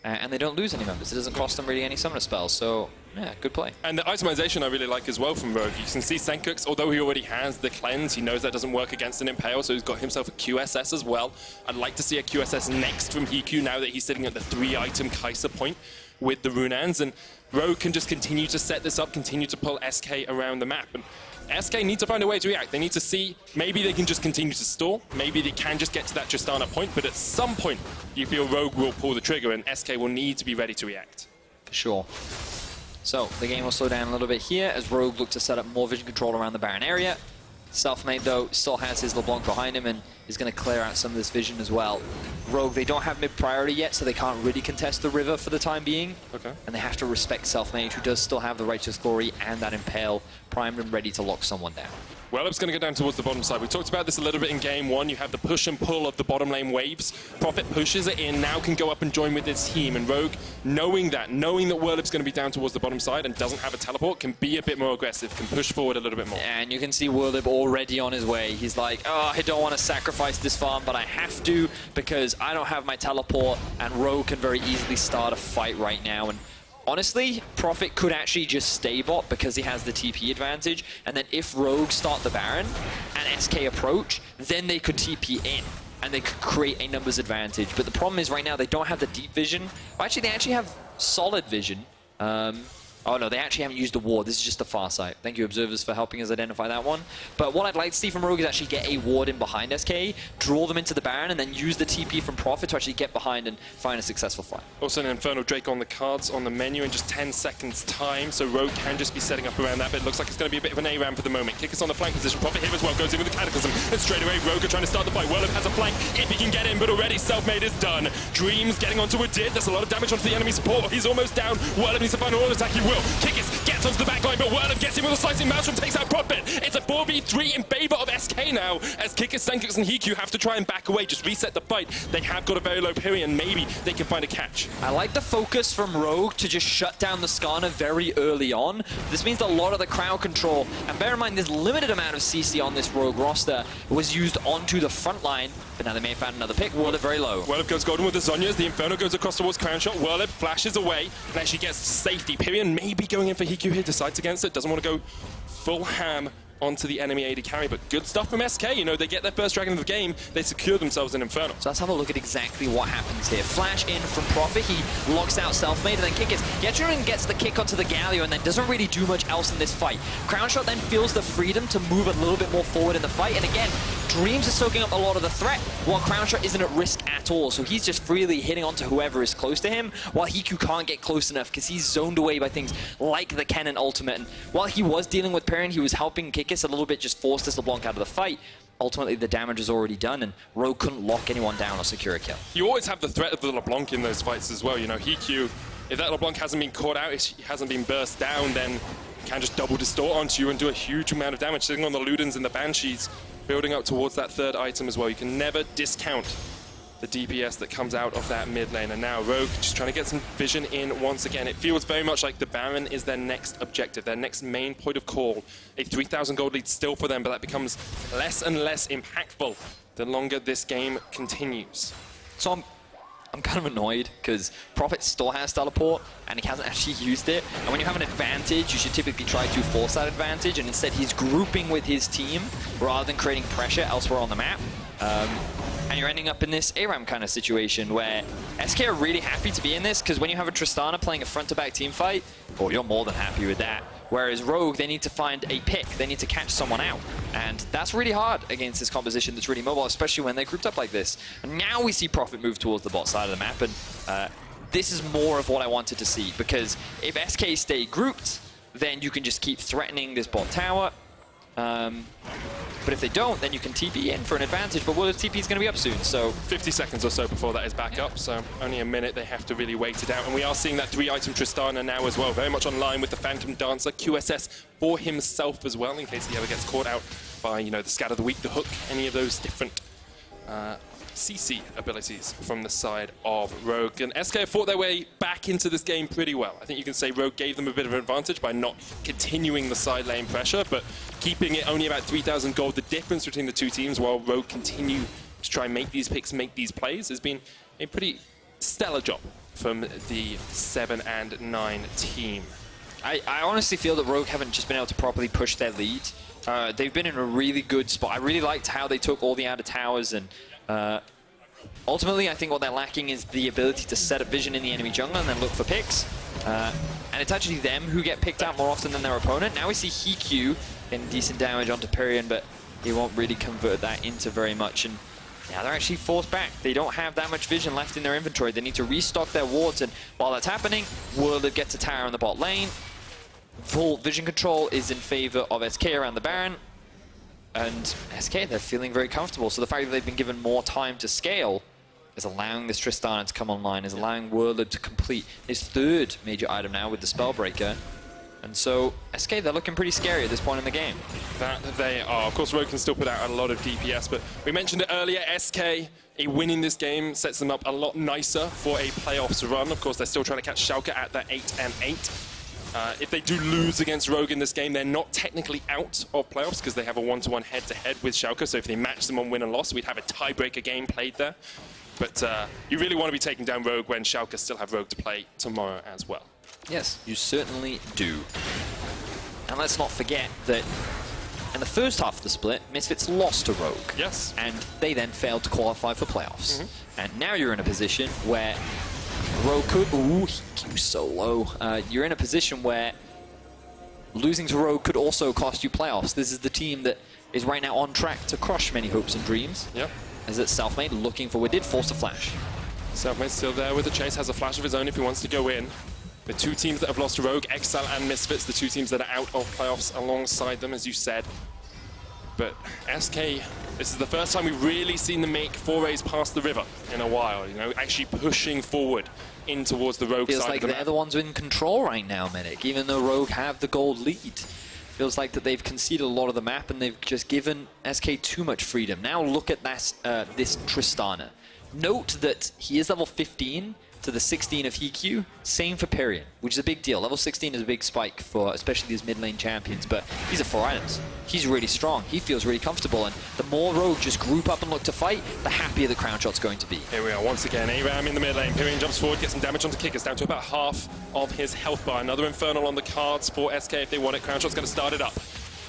A: and they don't lose any members. It doesn't cost them really any summoner spells. So, yeah, good play. And
B: the itemization I really like as well from Rogue. You can see Sencux, although he already has the cleanse, he knows that doesn't work against an Impale, so he's got himself a QSS as well. I'd like to see a QSS next from Heaq now that he's sitting at the 3-item Kaisa point with the Runans, and Rogue can just continue to set this up, continue to pull SK around the map. And SK need to find a way to react. They need to see, maybe they can just continue to stall, maybe they can just get to that Tristana point, but at some point you feel Rogue will pull the trigger and SK will need to be ready to react.
A: For sure. So the game will slow down a little bit here as Rogue look to set up more vision control around the Baron area. Selfmade, though, still has his LeBlanc behind him and is going to clear out some of this vision as well. Rogue, they don't have mid-priority yet, so they can't really contest the river for the time being.
B: Okay. And
A: they have to respect Selfmade, who does still have the Righteous Glory and that Impale primed and ready to lock someone down.
B: Werlyb's going to go down towards the bottom side. We talked about this a little bit in game 1. You have the push and pull of the bottom lane waves. Prophet pushes it in, now can go up and join with his team. And Rogue, knowing that Werlyb's going to be down towards the bottom side and doesn't have a teleport, can be a bit more aggressive, can push forward a little bit more.
A: And you can see Werlyb already on his way. He's like, oh, I don't want to sacrifice this farm, but I have to because I don't have my teleport, and Rogue can very easily start a fight right now. And honestly, Prophet could actually just stay bot because he has the TP advantage, and then if Rogue start the Baron and SK approach, then they could TP in and they could create a numbers advantage. But the problem is right now they don't have the deep vision. Well, actually, they actually have solid vision. Oh no, they actually haven't used the ward. This is just the far side. Thank you, observers, for helping us identify that one. But what I'd like to see from Rogue is actually get a ward in behind SK, draw them into the Baron, and then use the TP from Prophet to actually get behind and find a successful fight.
B: Also an Infernal Drake on the cards on the menu in just 10 seconds time, so Rogue can just be setting up around that, but it looks like it's going to be a bit of an A-ram for the moment. Kikis on the flank position. Prophet here as well, goes in with the Cataclysm, and straight away Rogue are trying to start the fight. Werlyb has a flank, if he can get in, but already Selfmade is done. Dreams getting onto a dip. There's a lot of damage onto the enemy support. He's almost down. Werlyb needs to find an all attack. He will. Kikis gets onto the backline, but Werlyb gets him with a slicing maelstrom, takes out Prophet. It's a 4v3 in favor of SK now, as Kikis, Sencux, and Heaq have to try and back away, just reset the fight. They have got a very low Pirean. Maybe they can find a catch.
A: I like the focus from Rogue to just shut down the Skarner very early on. This means a lot of the crowd control, and bear in mind there's limited amount of CC on this Rogue roster, was used onto the front line, but now they may have found another pick. Werlyb very low.
B: Werlyb goes golden with the Zhonya's. The Inferno goes across towards Crownshot. Werlyb flashes away and actually gets safety. Pirean maybe going in for Heaq here, decides against it, doesn't want to go full ham onto the enemy AD carry, but good stuff from SK. You know, they get their first dragon of the game, they secure themselves an Inferno.
A: So let's have a look at exactly what happens here. Flash in from Prophet, he locks out Selfmade, and then Kikis gets the kick onto the Galio, and then doesn't really do much else in this fight. Crownshot then feels the freedom to move a little bit more forward in the fight, and again, Dreams is soaking up a lot of the threat, while Crownshot isn't at risk at all, so he's just freely hitting onto whoever is close to him, while Heaq can't get close enough because he's zoned away by things like the Kennen ultimate. And while he was dealing with Pirean, he was helping Kikis a little bit, just forced this LeBlanc out of the fight. Ultimately, the damage is already done, and Rogue couldn't lock anyone down or secure a kill.
B: You always have the threat of the LeBlanc in those fights as well. You know, Heaq, if that LeBlanc hasn't been caught out, he hasn't been burst down, then can just double distort onto you and do a huge amount of damage, sitting on the Ludens and the Banshees, building up towards that third item as well. You can never discount the DPS that comes out of that mid lane. And now Rogue just trying to get some vision in once again. It feels very much like the Baron is their next objective, their next main point of call. A 3,000 gold lead still for them, but that becomes less and less impactful the longer this game continues.
A: So I'm kind of annoyed because Prophet still has teleport and he hasn't actually used it. And when you have an advantage, you should typically try to force that advantage, and instead he's grouping with his team rather than creating pressure elsewhere on the map. And you're ending up in this ARAM kind of situation where SK are really happy to be in this, because when you have a Tristana playing a front-to-back team fight, oh, you're more than happy with that. Whereas Rogue, they need to find a pick, they need to catch someone out. And that's really hard against this composition that's really mobile, especially when they're grouped up like this. And now we see Prophet move towards the bot side of the map, and this is more of what I wanted to see, because if SK stay grouped, then you can just keep threatening this bot tower. But if they don't, then you can TP in for an advantage, but Werlyb's TP is going to be up soon, so...
B: 50 seconds or so before that is back up, so only a minute they have to really wait it out. And we are seeing that 3-item Tristana now as well, very much online with the Phantom Dancer, QSS for himself as well, in case he ever gets caught out by, you know, the Scat of the Week, the Hook, any of those different CC abilities from the side of Rogue. And SK have fought their way back into this game pretty well. I think you can say Rogue gave them a bit of an advantage by not continuing the side lane pressure, but keeping it only about 3,000 gold. The difference between the two teams, while Rogue continue to try and make these picks, make these plays, has been a pretty stellar job from the 7 and 9 team.
A: I honestly feel that Rogue haven't just been able to properly push their lead. They've been in a really good spot. I really liked how they took all the outer towers, and ultimately I think what they're lacking is the ability to set up vision in the enemy jungle and then look for picks. And it's actually them who get picked out more often than their opponent. Now we see Heaq getting decent damage onto Pirean, but he won't really convert that into very much. And now they're actually forced back. They don't have that much vision left in their inventory. They need to restock their wards, and while that's happening, Werlyb gets a tower in the bot lane. Full vision control is in favor of SK around the Baron. And SK, they're feeling very comfortable. So the fact that they've been given more time to scale is allowing this Tristana to come online, is allowing Werlyb to complete his third major item now with the Spellbreaker. And so SK, they're looking pretty scary at this point in the game.
B: That they are. Of course, Rogue can still put out a lot of DPS, but we mentioned it earlier, SK, a win in this game sets them up a lot nicer for a playoffs run. Of course, they're still trying to catch Schalke at that 8 and 8. If they do lose against Rogue in this game, they're not technically out of playoffs because they have a 1-to-1 head-to-head with Schalke. So if they match them on win and loss, we'd have a tiebreaker game played there. But you really want to be taking down Rogue when Schalke still have Rogue to play tomorrow as well.
A: Yes, you certainly do. And let's not forget that in the first half of the split, Misfits lost to Rogue.
B: Yes.
A: And they then failed to qualify for playoffs. And now you're in a position where Rogue could... Ooh, he was so low. You're in a position where losing to Rogue could also cost you playoffs. This is the team that is right now on track to crush many hopes and dreams.
B: Yep.
A: As it's Selfmade looking for... We did force a flash.
B: Selfmade's still there with the chase, has a flash of his own if he wants to go in. The two teams that have lost to Rogue, Exile and Misfits, the two teams that are out of playoffs alongside them, as you said. But SK, this is the first time we've really seen them make forays past the river in a while, you know, actually pushing forward in towards the Rogue
A: Feels
B: side
A: like
B: of the
A: they're the ones in control right now, Medic, even though Rogue have the gold lead. Feels like that they've conceded a lot of the map and they've just given SK too much freedom. Now look at this Tristana. Note that he is level 15 to the 16 of Heaq. Same for Pirean, which is a big deal. Level 16 is a big spike for especially these mid lane champions, but these are 4 items. He's really strong. He feels really comfortable, and the more Rogue just group up and look to fight, the happier the Crownshot's going to be.
B: Here we are once again. ARAM in the mid lane. Pirean jumps forward, gets some damage onto Kikis, down to about half of his health bar. Another Infernal on the cards for SK if they want it. Crownshot's going to start it up.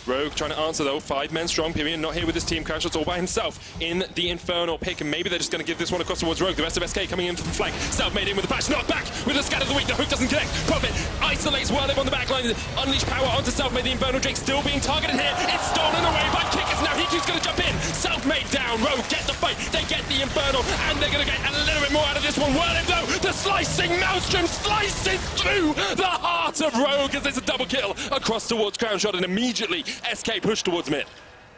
B: Rogue trying to answer though, 5 men strong. Pirean not here with his team. Crownshot's all by himself in the Infernal pick, and maybe they're just going to give this one across towards Rogue. The rest of SK coming in from the flank. Selfmade in with the flash, knocked back with the Scat of the Week. The hook doesn't connect. Prophet isolates Werlyb on the back line. Unleash power onto Selfmade. The Infernal Drake still being targeted here. It's stolen away by Kikis. Now Heaq's going to jump in. Selfmade down. Rogue get the fight. They get the Infernal, and they're going to get a little bit more out of this one. Werlyb though, the slicing Maelstrom slices through the heart of Rogue as there's a double kill across towards Crownshot, and immediately SK pushed towards mid.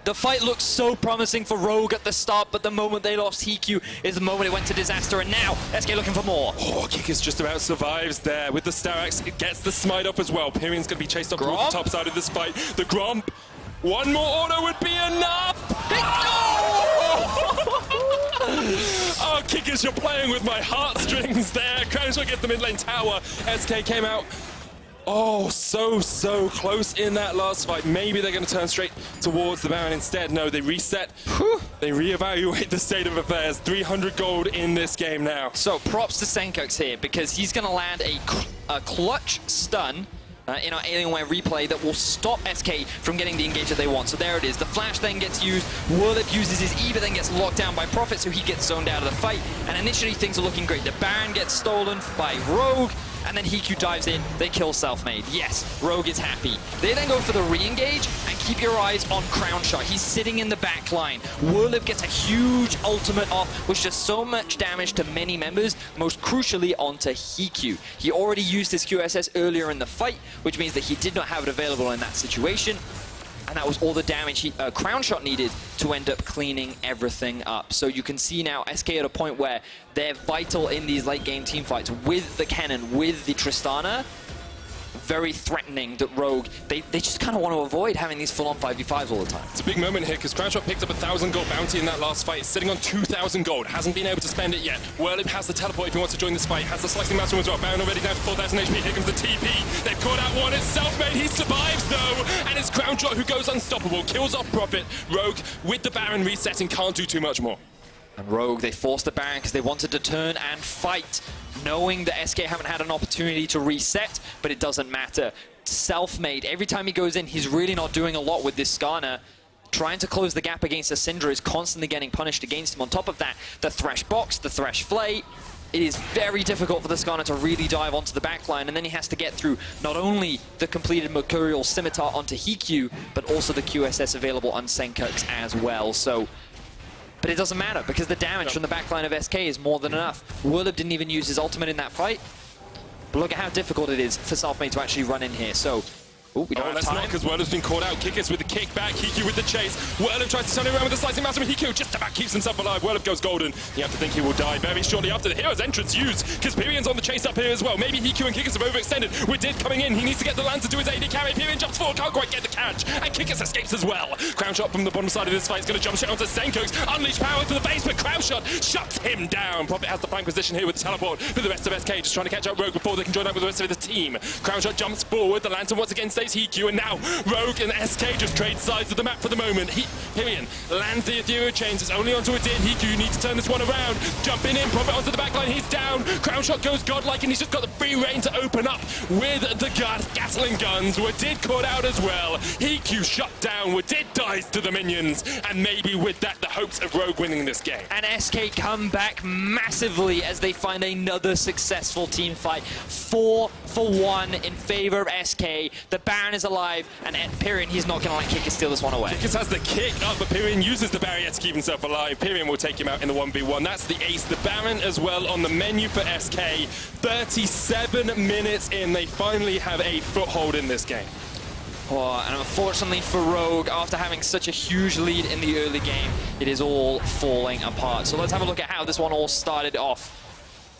A: The fight looks so promising for Rogue at the start, but the moment they lost Heaq is the moment it went to disaster, and now SK looking for more.
B: Oh, Kikis just about survives there with the Starax. It gets the smite up as well. Pirean's going to be chased up towards the top side of this fight. The Gromp. One more auto would be enough. Oh, Kikis, you're playing with my heartstrings there. Crownshot gets the mid lane tower. SK came out. Oh, so close in that last fight. Maybe they're going to turn straight towards the Baron instead. No, they reset. They reevaluate the state of affairs. 300 gold in this game now.
A: So props to Sencux here, because he's going to land a clutch stun in our Alienware replay that will stop SK from getting the engage that they want. So there it is. The flash then gets used. Werlyb uses his E, but then gets locked down by Prophet, so he gets zoned out of the fight. And initially things are looking great. The Baron gets stolen by Rogue, and then Heaq dives in, they kill Selfmade. Yes, Rogue is happy. They then go for the re-engage, and keep your eyes on Crownshot. He's sitting in the back line. Werlyb gets a huge ultimate off, which does so much damage to many members, most crucially onto Heaq. He already used his QSS earlier in the fight, which means that he did not have it available in that situation. And that was all the damage Crownshot needed to end up cleaning everything up. So you can see now SK at a point where they're vital in these late game team fights with the Kennen, with the Tristana. Very threatening that Rogue, they just kind of want to avoid having these full-on 5v5s all the time.
B: It's a big moment here because Crownshot picked up a 1,000 gold bounty in that last fight. He's sitting on 2,000 gold, hasn't been able to spend it yet. Werlyb has the teleport if he wants to join this fight, has the slicing master as well. Baron already down to 4,000 HP. Here comes the TP. They've caught out one. It's Selfmade. He survives though, and it's Crownshot who goes unstoppable, kills off Prophet. Rogue with the Baron resetting can't do too much more.
A: And Rogue, they forced the Baron because they wanted to turn and fight, knowing that SK haven't had an opportunity to reset, but it doesn't matter. Selfmade, every time he goes in, he's really not doing a lot with this Skarner. Trying to close the gap against a Syndra is constantly getting punished against him. On top of that, the Thresh box, the Thresh flay. It is very difficult for the Skarner to really dive onto the backline, and then he has to get through not only the completed Mercurial Scimitar onto Heaq, but also the QSS available on Sencux as well. So, but it doesn't matter, because the damage from the backline of SK is more than enough. Werlyb didn't even use his ultimate in that fight. But look at how difficult it is for Selfmade to actually run in here. So, we don't have time.
B: Not, because Werlyb's been caught out. Kikis with the kickback, Heaq with the chase. Werlyb tries to turn it around with the slicing master, and Heaq just about keeps himself alive. Werlyb goes golden. You have to think he will die very shortly after the hero's entrance used, because Pirean's on the chase up here as well. Maybe Heaq and Kikis have overextended. With Did coming in, he needs to get the land to do his AD carry. Pirean jumps forward, can't quite get the catch, and Kikis escapes as well. Crownshot from the bottom side of this fight is going to jump straight onto Sencux. Unleash power to the base, but Crownshot shuts him down. Prophet has the flank position here with the teleport, but the rest of SK just trying to catch up Rogue before they can join up with the rest of the team. Crownshot jumps forward, the lantern once again stays Heaq, and now Rogue and SK just trade sides of the map for the moment. Pirean lands the Ethereal Chains. It's only onto a Din. Heaq, you need to turn this one around. Jumping in, Prophet onto the backline. He's down. Crownshot goes godlike, and he's just got the free reign to open up with the Gatling guns. Did caught out as well. Heaq shut down. Did dies to the minions. And maybe with that, the hopes of Rogue winning this game.
A: And SK come back massively as they find another successful team fight. 4-for-1 in favor of SK. The Baron is alive. And Pirean, he's not going to let Kikis steal this one away.
B: Kikis has the kick up, but Pirean uses the barrier to keep himself alive. Pirean will take him out in the 1v1. That's the ace. The Baron as well on the menu for SK. 37 minutes in, they finally have a foothold in this game.
A: Oh, and unfortunately for Rogue, after having such a huge lead in the early game, it is all falling apart. So let's have a look at how this one all started off.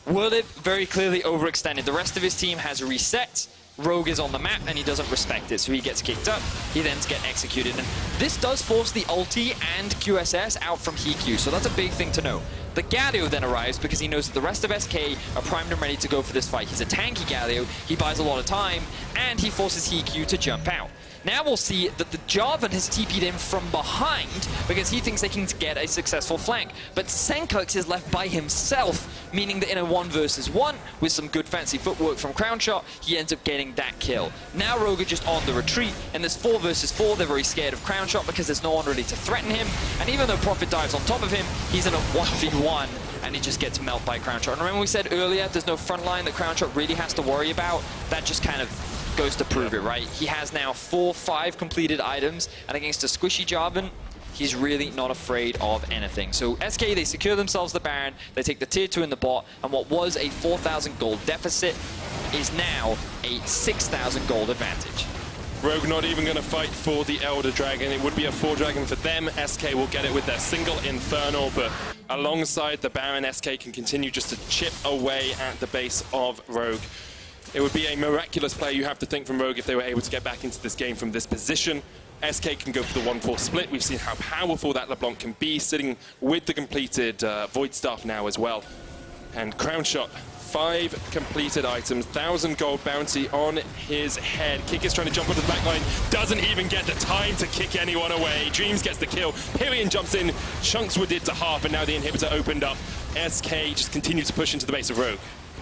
A: Werlyb very clearly overextended. The rest of his team has reset. Rogue is on the map and he doesn't respect it, so he gets kicked up. He then gets executed, and this does force the ulti and QSS out from Heaq, so that's a big thing to know. The Galio then arrives because he knows that the rest of SK are primed and ready to go for this fight. He's a tanky Galio, he buys a lot of time, and he forces Heaq to jump out. Now we'll see that the Jarvan has TP'd in from behind because he thinks they can get a successful flank. But Sencux is left by himself, meaning that in a 1 versus 1, with some good fancy footwork from Crownshot, he ends up getting that kill. Now Rogue are just on the retreat, and this 4 versus 4, they're very scared of Crownshot because there's no one ready to threaten him. And even though Prophet dives on top of him, he's in a 1v1, and he just gets melted by Crownshot. And remember we said earlier, there's no front line that Crownshot really has to worry about? That just kind of goes to prove it, right? He has now 4-5 completed items, and against a squishy Jarvan, he's really not afraid of anything. So SK, they secure themselves the Baron, they take the tier 2 in the bot, and what was a 4,000 gold deficit is now a 6,000 gold advantage.
B: Rogue not even going to fight for the Elder Dragon. It would be a 4-dragon for them. SK will get it with their single Infernal, but alongside the Baron, SK can continue just to chip away at the base of Rogue. It would be a miraculous play, you have to think, from Rogue if they were able to get back into this game from this position. SK can go for the 1-4 split. We've seen how powerful that LeBlanc can be, sitting with the completed Void Staff now as well. And Crownshot, 5 completed items, 1,000 gold bounty on his head. Kikis trying to jump onto the back line, doesn't even get the time to kick anyone away. Dreams gets the kill, Pirean jumps in, chunks were did to half, and now the inhibitor opened up. SK just continue to push into the base of Rogue.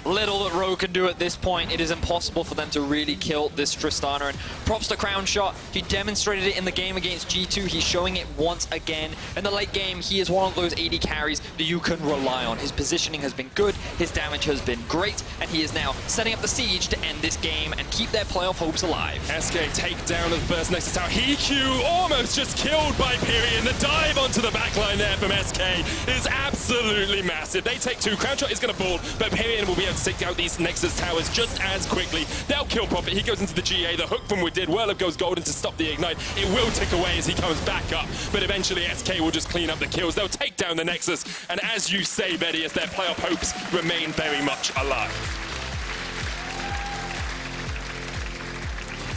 A: Little that Rogue can do at this point. It is impossible for them to really kill this Tristana. And props to Crownshot. He demonstrated it in the game against G2. He's showing it once again. In the late game, he is one of those AD carries that you can rely on. His positioning has been good. His damage has been great. And he is now setting up the siege to end this game and keep their playoff hopes alive.
B: SK take down the first Nexus tower. Heaq almost just killed by Pirean. The dive onto the backline there from SK is absolutely massive. They take 2. Crownshot is going to ball, but Pirean will be able to take out these Nexus towers just as quickly. They'll kill Prophet. He goes into the GA. The hook from Werlyb. Werlyb goes golden to stop the ignite. It will tick away as he comes back up, but eventually SK will just clean up the kills. They'll take down the Nexus, and as you say, Vedius, their playoff hopes remain very much alive.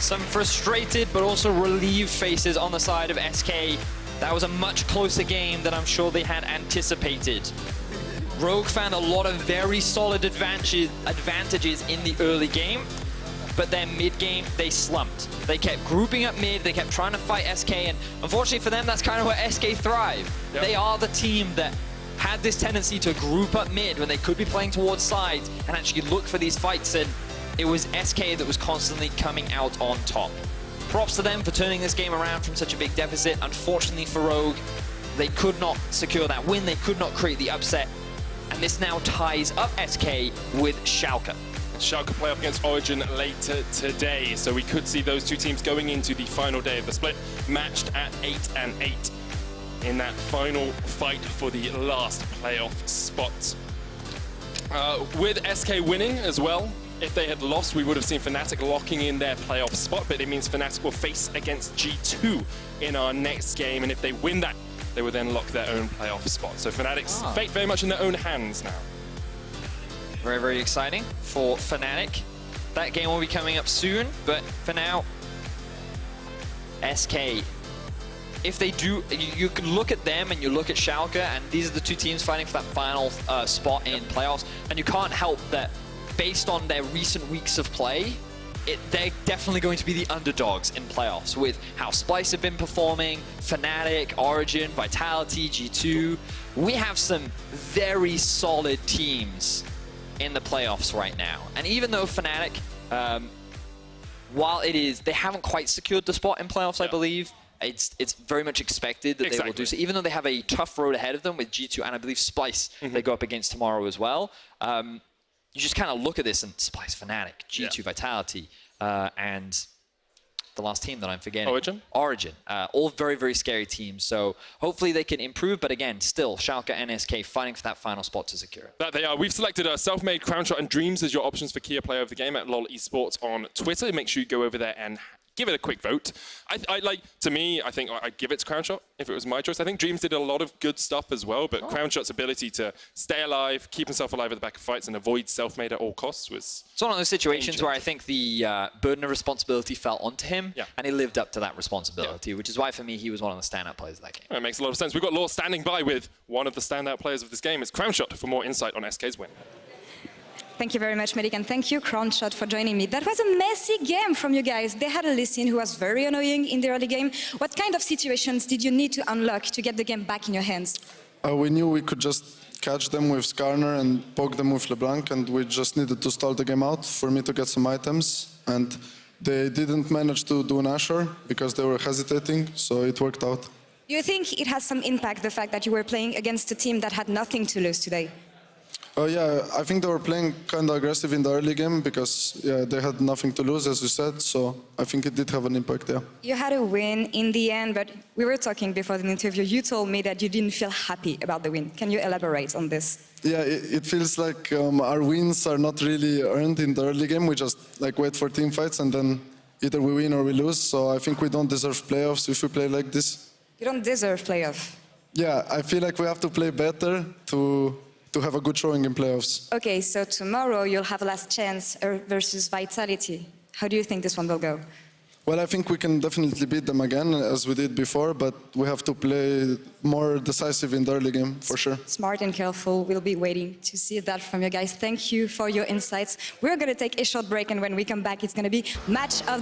A: Some frustrated but also relieved faces on the side of SK. That was a much closer game than I'm sure they had anticipated. Rogue found a lot of very solid advantages in the early game, but then mid-game, they slumped. They kept grouping up mid, they kept trying to fight SK, and unfortunately for them, that's kind of where SK thrive. Yep. They are the team that had this tendency to group up mid when they could be playing towards sides and actually look for these fights, and it was SK that was constantly coming out on top. Props to them for turning this game around from such a big deficit. Unfortunately for Rogue, they could not secure that win, they could not create the upset. And this now ties up SK with Schalke.
B: Schalke play up against Origin later today, so we could see those two teams going into the final day of the split, matched at 8-8 in that final fight for the last playoff spot. With SK winning as well, if they had lost, we would have seen Fnatic locking in their playoff spot, but it means Fnatic will face against G2 in our next game, and if they win that, they will then lock their own playoff spot. So Fnatic's fate very much in their own hands now.
A: Very, very exciting for Fnatic. That game will be coming up soon, but for now, SK. If they do, you can look at them and you look at Schalke, and these are the two teams fighting for that final spot in playoffs, and you can't help that based on their recent weeks of play, they're definitely going to be the underdogs in playoffs with how Splice have been performing, Fnatic, Origin, Vitality, G2. We have some very solid teams in the playoffs right now. And even though Fnatic, while they haven't quite secured the spot in playoffs, I believe, it's very much expected that they will do so. Even though they have a tough road ahead of them with G2 and I believe Splice they go up against tomorrow as well. You just kind of look at this and Splice, Fnatic, G2, Vitality, and the last team that I'm forgetting.
B: Origin?
A: Origin. All very, very scary teams. So hopefully they can improve, but again, still, Schalke and SK fighting for that final spot to secure it.
B: That they are. We've selected Selfmade, Crownshot, and Dreams as your options for Kia Player of the Game at LOL eSports on Twitter. Make sure you go over there and give it a quick vote. To me, I think I'd give it to Crownshot if it was my choice. I think Dreams did a lot of good stuff as well, but Crownshot's ability to stay alive, keep himself alive at the back of fights, and avoid Selfmade at all costs was...
A: It's one of those situations where I think the burden of responsibility fell onto him, and he lived up to that responsibility, which is why, for me, he was one of the standout players of that game.
B: It makes a lot of sense. We've got Law standing by with one of the standout players of this game. It's Crownshot for more insight on SK's win.
C: Thank you very much, Medic, and thank you, Crownshot, for joining me. That was a messy game from you guys. They had a Lee Sin who was very annoying in the early game. What kind of situations did you need to unlock to get the game back in your hands?
D: We knew we could just catch them with Skarner and poke them with LeBlanc, and we just needed to stall the game out for me to get some items. And they didn't manage to do an Asher because they were hesitating, so it worked out.
C: Do you think it has some impact, the fact that you were playing against a team that had nothing to lose today?
D: Yeah, I think they were playing kind of aggressive in the early game because they had nothing to lose, as you said, so I think it did have an impact, yeah.
C: You had a win in the end, but we were talking before the interview. You told me that you didn't feel happy about the win. Can you elaborate on this?
D: Yeah, it feels like our wins are not really earned in the early game. We just wait for team fights and then either we win or we lose. So I think we don't deserve playoffs if we play like this.
C: You don't deserve playoff.
D: Yeah, I feel like we have to play better to have a good showing in playoffs.
C: Okay, so tomorrow you'll have a last chance versus Vitality. How do you think this one will go?
D: Well, I think we can definitely beat them again, as we did before, but we have to play more decisive in the early game, for sure.
C: Smart and careful. We'll be waiting to see that from you guys. Thank you for your insights. We're going to take a short break, and when we come back, it's going to be match of